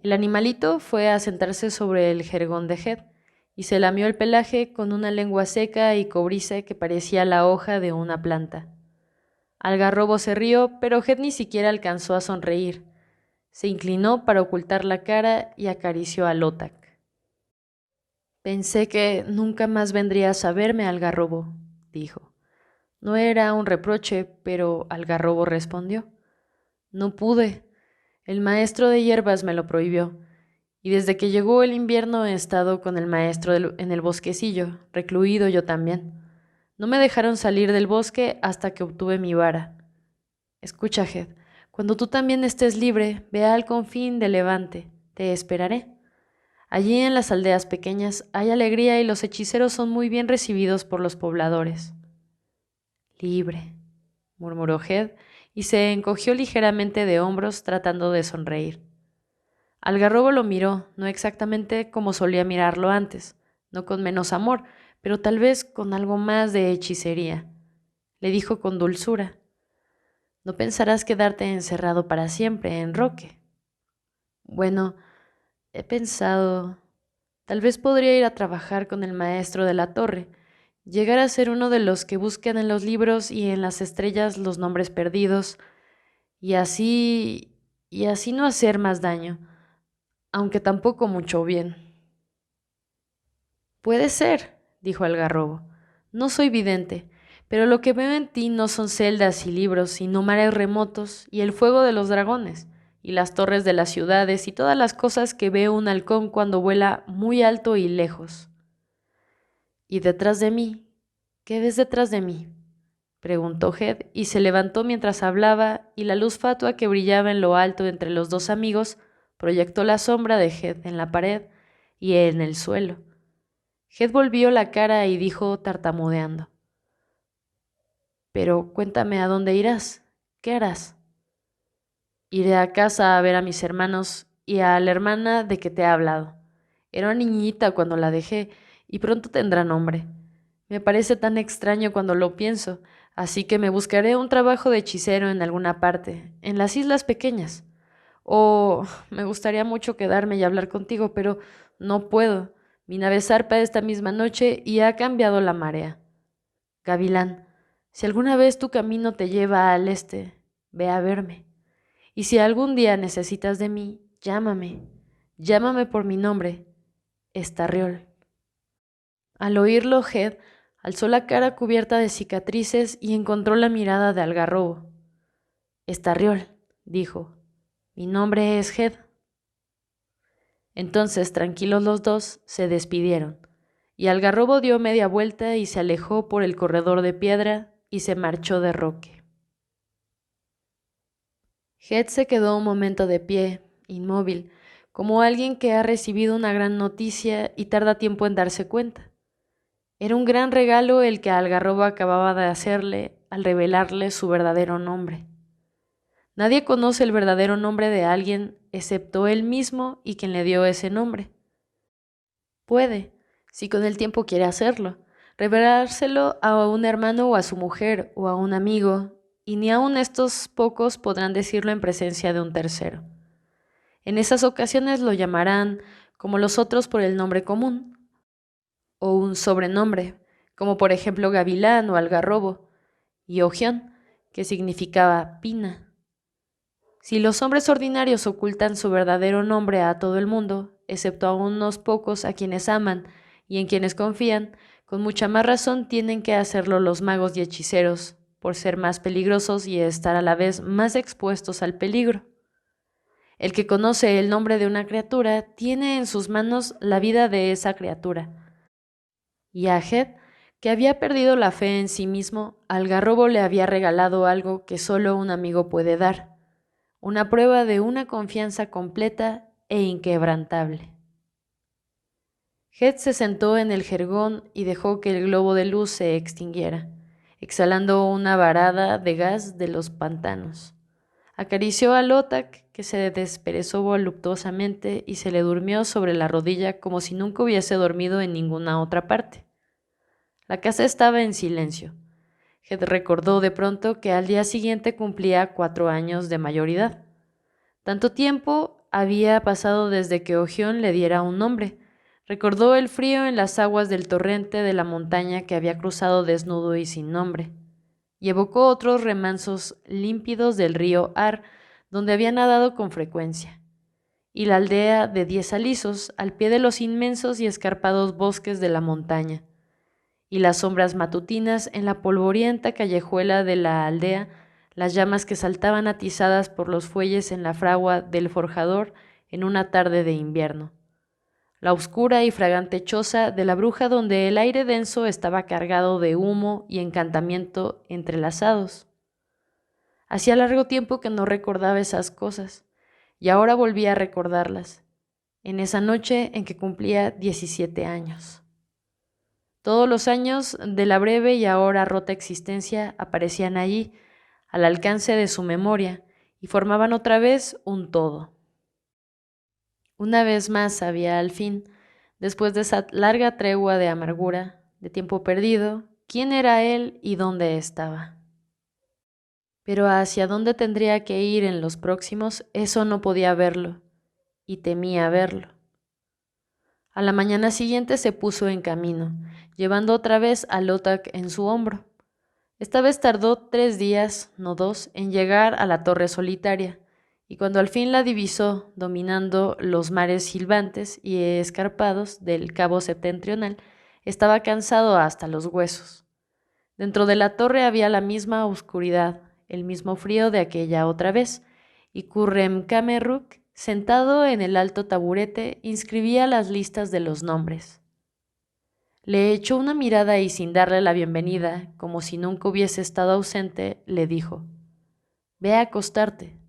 El animalito fue a sentarse sobre el jergón de Head y se lamió el pelaje con una lengua seca y cobriza que parecía la hoja de una planta. Algarrobo se rió, pero Head ni siquiera alcanzó a sonreír. Se inclinó para ocultar la cara y acarició al Otak. Pensé que nunca más vendrías a verme, Algarrobo, dijo. No era un reproche, pero Algarrobo respondió. No pude. El maestro de hierbas me lo prohibió, y desde que llegó el invierno he estado con el maestro en el bosquecillo, recluido yo también. No me dejaron salir del bosque hasta que obtuve mi vara. Escucha, Head, cuando tú también estés libre, ve al confín de Levante, te esperaré. Allí en las aldeas pequeñas hay alegría y los hechiceros son muy bien recibidos por los pobladores. Libre, murmuró Head, y se encogió ligeramente de hombros tratando de sonreír. Algarrobo lo miró, no exactamente como solía mirarlo antes, no con menos amor, pero tal vez con algo más de hechicería. Le dijo con dulzura: «No pensarás quedarte encerrado para siempre en Roque». «Bueno, he pensado, tal vez podría ir a trabajar con el maestro de la torre, llegar a ser uno de los que buscan en los libros y en las estrellas los nombres perdidos, y así no hacer más daño, aunque tampoco mucho bien». «Puede ser», dijo Algarrobo. «No soy vidente, pero lo que veo en ti no son celdas y libros, sino mares remotos y el fuego de los dragones, y las torres de las ciudades y todas las cosas que ve un halcón cuando vuela muy alto y lejos». «¿Y detrás de mí? ¿Qué ves detrás de mí?», preguntó Head, y se levantó mientras hablaba, y la luz fatua que brillaba en lo alto entre los dos amigos proyectó la sombra de Head en la pared y en el suelo. Head volvió la cara y dijo tartamudeando: «Pero cuéntame, ¿a dónde irás? ¿Qué harás?» «Iré a casa a ver a mis hermanos y a la hermana de que te he hablado. Era una niñita cuando la dejé y pronto tendrá nombre. Me parece tan extraño cuando lo pienso, así que me buscaré un trabajo de hechicero en alguna parte, en las islas pequeñas. O me gustaría mucho quedarme y hablar contigo, pero no puedo. Mi nave zarpa esta misma noche y ha cambiado la marea. Gavilán, si alguna vez tu camino te lleva al este, ve a verme. Y si algún día necesitas de mí, llámame. Llámame por mi nombre, Estarriol». Al oírlo, Head alzó la cara cubierta de cicatrices y encontró la mirada de Algarrobo. «Estarriol», dijo, «mi nombre es Head». Entonces, tranquilos los dos, se despidieron, y Algarrobo dio media vuelta y se alejó por el corredor de piedra y se marchó de Roque. Head se quedó un momento de pie, inmóvil, como alguien que ha recibido una gran noticia y tarda tiempo en darse cuenta. Era un gran regalo el que Algarrobo acababa de hacerle al revelarle su verdadero nombre. Nadie conoce el verdadero nombre de alguien excepto él mismo y quien le dio ese nombre. Puede, si con el tiempo quiere hacerlo, revelárselo a un hermano o a su mujer o a un amigo, y ni aun estos pocos podrán decirlo en presencia de un tercero. En esas ocasiones lo llamarán, como los otros, por el nombre común, o un sobrenombre, como por ejemplo Gavilán o Algarrobo, y Ojión, que significaba pina. Si los hombres ordinarios ocultan su verdadero nombre a todo el mundo, excepto a unos pocos a quienes aman y en quienes confían, con mucha más razón tienen que hacerlo los magos y hechiceros, por ser más peligrosos y estar a la vez más expuestos al peligro. El que conoce el nombre de una criatura tiene en sus manos la vida de esa criatura. Y a Head, que había perdido la fe en sí mismo, Algarrobo le había regalado algo que solo un amigo puede dar: una prueba de una confianza completa e inquebrantable. Head se sentó en el jergón y dejó que el globo de luz se extinguiera, exhalando una varada de gas de los pantanos. Acarició a Lotak, que se desperezó voluptuosamente y se le durmió sobre la rodilla como si nunca hubiese dormido en ninguna otra parte. La casa estaba en silencio. Head recordó de pronto que al día siguiente cumplía 4 años de mayoridad. Tanto tiempo había pasado desde que Ojión le diera un nombre. Recordó el frío en las aguas del torrente de la montaña que había cruzado desnudo y sin nombre, y evocó otros remansos límpidos del río Ar, donde había nadado con frecuencia, y la aldea de 10 alisos al pie de los inmensos y escarpados bosques de la montaña, y las sombras matutinas en la polvorienta callejuela de la aldea, las llamas que saltaban atizadas por los fuelles en la fragua del forjador en una tarde de invierno. La oscura y fragante choza de la bruja donde el aire denso estaba cargado de humo y encantamiento entrelazados. Hacía largo tiempo que no recordaba esas cosas, y ahora volvía a recordarlas, en esa noche en que cumplía 17 años. Todos los años de la breve y ahora rota existencia aparecían allí, al alcance de su memoria, y formaban otra vez un todo. Una vez más sabía al fin, después de esa larga tregua de amargura, de tiempo perdido, quién era él y dónde estaba. Pero hacia dónde tendría que ir en los próximos, eso no podía verlo, y temía verlo. A la mañana siguiente se puso en camino, llevando otra vez a Lothar en su hombro. Esta vez tardó 3 días, no 2, en llegar a la torre solitaria, y cuando al fin la divisó, dominando los mares silbantes y escarpados del cabo septentrional, estaba cansado hasta los huesos. Dentro de la torre había la misma oscuridad, el mismo frío de aquella otra vez, y Khurram Kamerruk, sentado en el alto taburete, inscribía las listas de los nombres. Le echó una mirada y sin darle la bienvenida, como si nunca hubiese estado ausente, le dijo: «Ve a acostarte.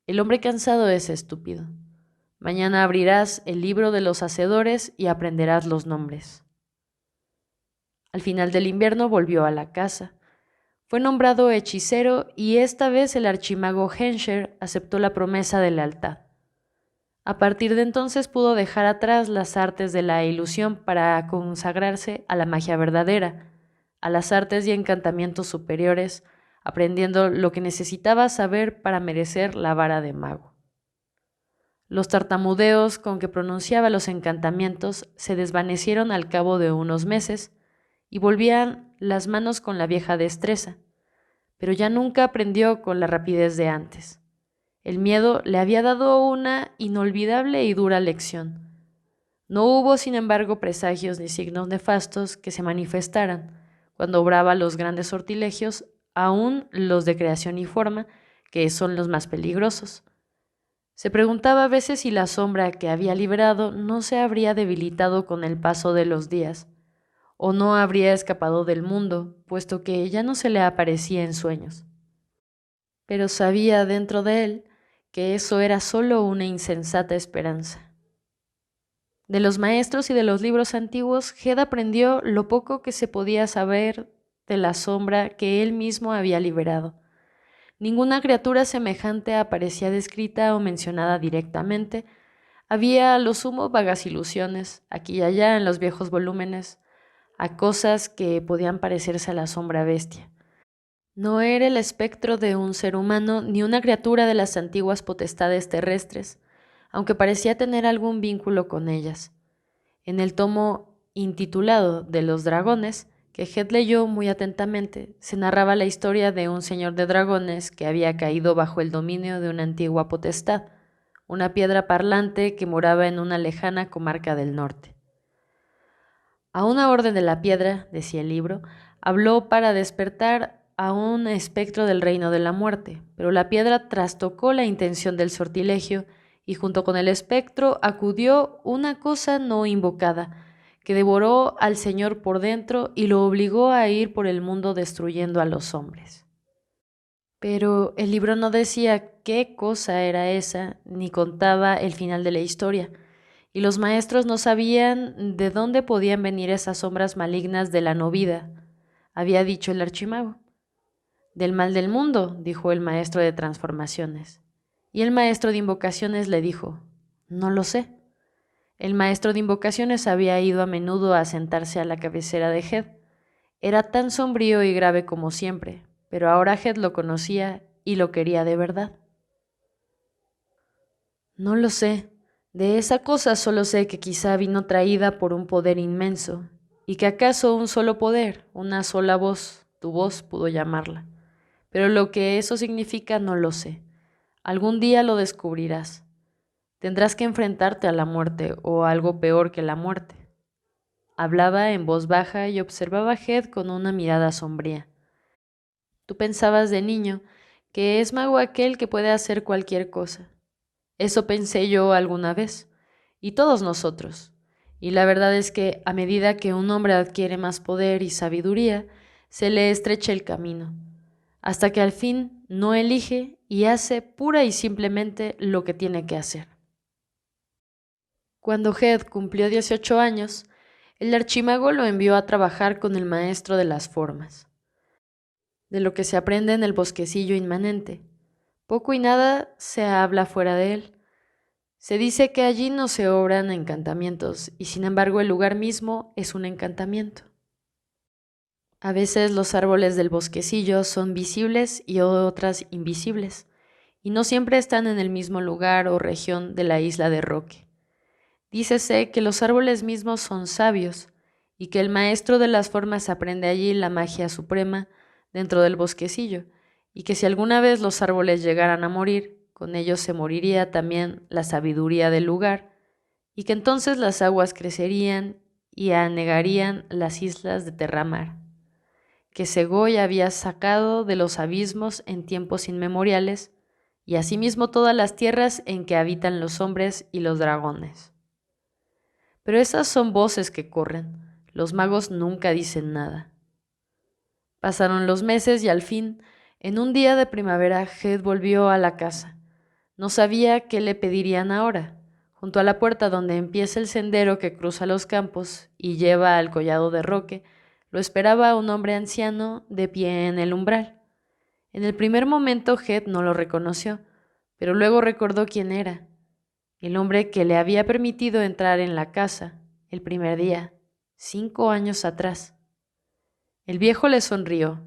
El hombre cansado es estúpido. Mañana abrirás el libro de los hacedores y aprenderás los nombres». Al final del invierno volvió a la casa. Fue nombrado hechicero y esta vez el archimago Hensher aceptó la promesa de lealtad. A partir de entonces pudo dejar atrás las artes de la ilusión para consagrarse a la magia verdadera, a las artes y encantamientos superiores, aprendiendo lo que necesitaba saber para merecer la vara de mago. Los tartamudeos con que pronunciaba los encantamientos se desvanecieron al cabo de unos meses y volvían las manos con la vieja destreza, pero ya nunca aprendió con la rapidez de antes. El miedo le había dado una inolvidable y dura lección. No hubo, sin embargo, presagios ni signos nefastos que se manifestaran cuando obraba los grandes sortilegios, aun los de creación y forma, que son los más peligrosos. Se preguntaba a veces si la sombra que había liberado no se habría debilitado con el paso de los días, o no habría escapado del mundo, puesto que ya no se le aparecía en sueños. Pero sabía dentro de él que eso era solo una insensata esperanza. De los maestros y de los libros antiguos, Head aprendió lo poco que se podía saber de la sombra que él mismo había liberado. Ninguna criatura semejante aparecía descrita o mencionada directamente. Había a lo sumo vagas ilusiones, aquí y allá en los viejos volúmenes, a cosas que podían parecerse a la sombra bestia. No era el espectro de un ser humano ni una criatura de las antiguas potestades terrestres, aunque parecía tener algún vínculo con ellas. En el tomo intitulado de los dragones, que Head leyó muy atentamente, se narraba la historia de un señor de dragones que había caído bajo el dominio de una antigua potestad, una piedra parlante que moraba en una lejana comarca del norte. A una orden de la piedra, decía el libro, habló para despertar a un espectro del reino de la muerte, pero la piedra trastocó la intención del sortilegio y junto con el espectro acudió una cosa no invocada, que devoró al señor por dentro y lo obligó a ir por el mundo destruyendo a los hombres. Pero el libro no decía qué cosa era esa, ni contaba el final de la historia, y los maestros no sabían de dónde podían venir esas sombras malignas de la no vida, había dicho el archimago. Del mal del mundo, dijo el maestro de transformaciones. Y el maestro de invocaciones le dijo: no lo sé. El maestro de invocaciones había ido a menudo a sentarse a la cabecera de Head. Era tan sombrío y grave como siempre, pero ahora Head lo conocía y lo quería de verdad. No lo sé. De esa cosa solo sé que quizá vino traída por un poder inmenso, y que acaso un solo poder, una sola voz, tu voz pudo llamarla. Pero lo que eso significa no lo sé. Algún día lo descubrirás. Tendrás que enfrentarte a la muerte o a algo peor que la muerte. Hablaba en voz baja y observaba a Head con una mirada sombría. Tú pensabas de niño que es mago aquel que puede hacer cualquier cosa. Eso pensé yo alguna vez, y todos nosotros. Y la verdad es que a medida que un hombre adquiere más poder y sabiduría, se le estrecha el camino, hasta que al fin no elige y hace pura y simplemente lo que tiene que hacer. Cuando Head cumplió 18 años, el archimago lo envió a trabajar con el maestro de las formas, de lo que se aprende en el bosquecillo inmanente. Poco y nada se habla fuera de él. Se dice que allí no se obran encantamientos, y sin embargo el lugar mismo es un encantamiento. A veces los árboles del bosquecillo son visibles y otras invisibles, y no siempre están en el mismo lugar o región de la isla de Roque. Dícese que los árboles mismos son sabios, y que el maestro de las formas aprende allí la magia suprema dentro del bosquecillo, y que si alguna vez los árboles llegaran a morir, con ellos se moriría también la sabiduría del lugar, y que entonces las aguas crecerían y anegarían las islas de Terramar, que Segoy había sacado de los abismos en tiempos inmemoriales, y asimismo todas las tierras en que habitan los hombres y los dragones. Pero esas son voces que corren, los magos nunca dicen nada. Pasaron los meses y al fin, en un día de primavera, Head volvió a la casa. No sabía qué le pedirían ahora. Junto a la puerta donde empieza el sendero que cruza los campos y lleva al collado de Roque, lo esperaba un hombre anciano de pie en el umbral. En el primer momento Head no lo reconoció, pero luego recordó quién era. El hombre que le había permitido entrar en la casa el primer día, 5 años atrás. El viejo le sonrió,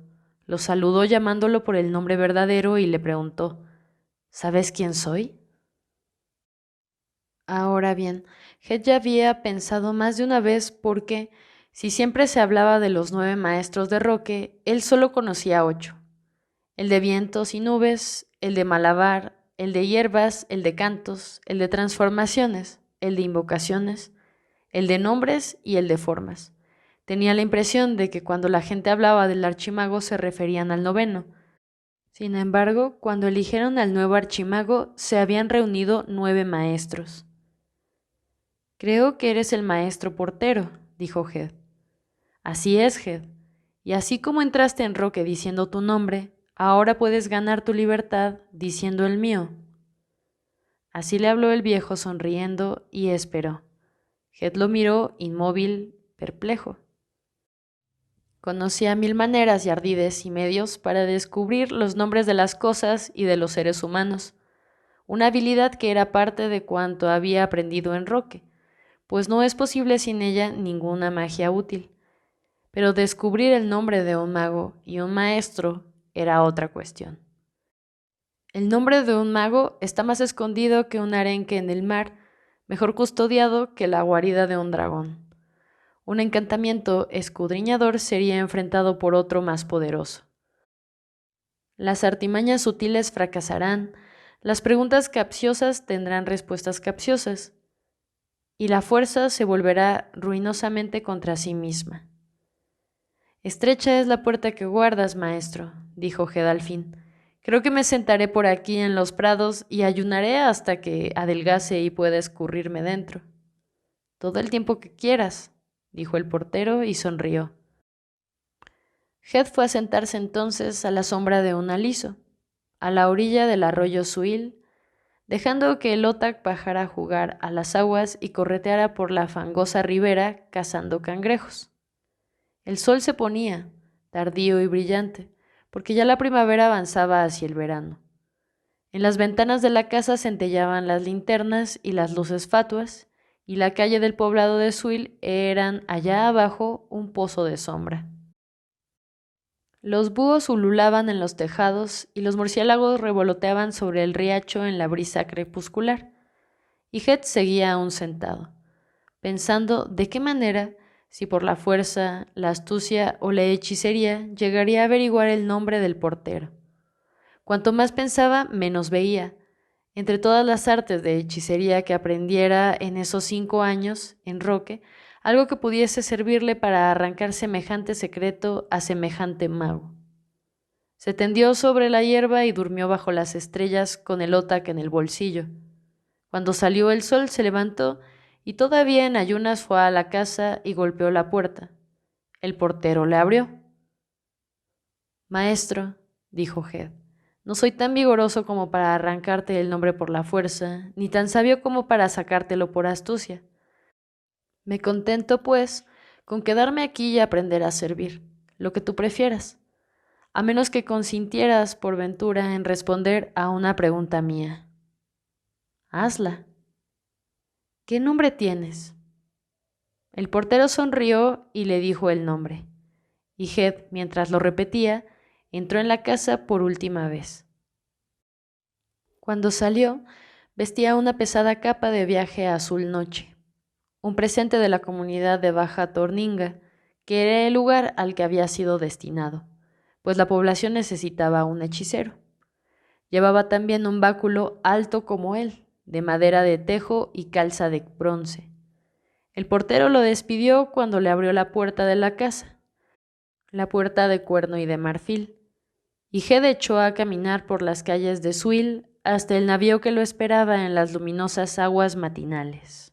lo saludó llamándolo por el nombre verdadero y le preguntó, ¿sabes quién soy? Ahora bien, Head ya había pensado más de una vez porque, si siempre se hablaba de los 9 maestros de Roque, él solo conocía 8. El de vientos y nubes, el de malabar, el de hierbas, el de cantos, el de transformaciones, el de invocaciones, el de nombres y el de formas. Tenía la impresión de que cuando la gente hablaba del archimago se referían al noveno. Sin embargo, cuando eligieron al nuevo archimago, se habían reunido 9 maestros. Creo que eres el maestro portero, dijo Head. Así es, Head. Y así como entraste en Roque diciendo tu nombre, ahora puedes ganar tu libertad diciendo el mío. Así le habló el viejo sonriendo y esperó. Head lo miró inmóvil, perplejo. Conocía 1000 maneras y ardides y medios para descubrir los nombres de las cosas y de los seres humanos, una habilidad que era parte de cuanto había aprendido en Roque, pues no es posible sin ella ninguna magia útil. Pero descubrir el nombre de un mago y un maestro era otra cuestión. El nombre de un mago está más escondido que un arenque en el mar, mejor custodiado que la guarida de un dragón. Un encantamiento escudriñador sería enfrentado por otro más poderoso. Las artimañas sutiles fracasarán, las preguntas capciosas tendrán respuestas capciosas, y la fuerza se volverá ruinosamente contra sí misma. Estrecha es la puerta que guardas, maestro, dijo Head al fin. Creo que me sentaré por aquí en los prados y ayunaré hasta que adelgace y pueda escurrirme dentro. Todo el tiempo que quieras, dijo el portero y sonrió. Head fue a sentarse entonces a la sombra de un aliso, a la orilla del arroyo Suil, dejando que el otac bajara a jugar a las aguas y correteara por la fangosa ribera cazando cangrejos. El sol se ponía, tardío y brillante, porque ya la primavera avanzaba hacia el verano. En las ventanas de la casa centellaban las linternas y las luces fatuas, y la calle del poblado de Suil eran allá abajo un pozo de sombra. Los búhos ululaban en los tejados y los murciélagos revoloteaban sobre el riacho en la brisa crepuscular, y Head seguía aún sentado, pensando de qué manera, si por la fuerza, la astucia o la hechicería, llegaría a averiguar el nombre del portero. Cuanto más pensaba, menos veía. Entre todas las artes de hechicería que aprendiera en esos 5 años en Roque, algo que pudiese servirle para arrancar semejante secreto a semejante mago. Se tendió sobre la hierba y durmió bajo las estrellas con el otac en el bolsillo. Cuando salió el sol se levantó y todavía en ayunas fue a la casa y golpeó la puerta. El portero le abrió. Maestro, dijo Head, no soy tan vigoroso como para arrancarte el nombre por la fuerza, ni tan sabio como para sacártelo por astucia. Me contento, pues, con quedarme aquí y aprender a servir, lo que tú prefieras, a menos que consintieras, por ventura, en responder a una pregunta mía. Hazla. ¿Qué nombre tienes? El portero sonrió y le dijo el nombre, y Head, mientras lo repetía, entró en la casa por última vez. Cuando salió, vestía una pesada capa de viaje azul noche, un presente de la comunidad de Baja Torninga, que era el lugar al que había sido destinado, pues la población necesitaba un hechicero. Llevaba también un báculo alto como él, de madera de tejo y calza de bronce. El portero lo despidió cuando le abrió la puerta de la casa, la puerta de cuerno y de marfil, y Head echó a caminar por las calles de Swil hasta el navío que lo esperaba en las luminosas aguas matinales.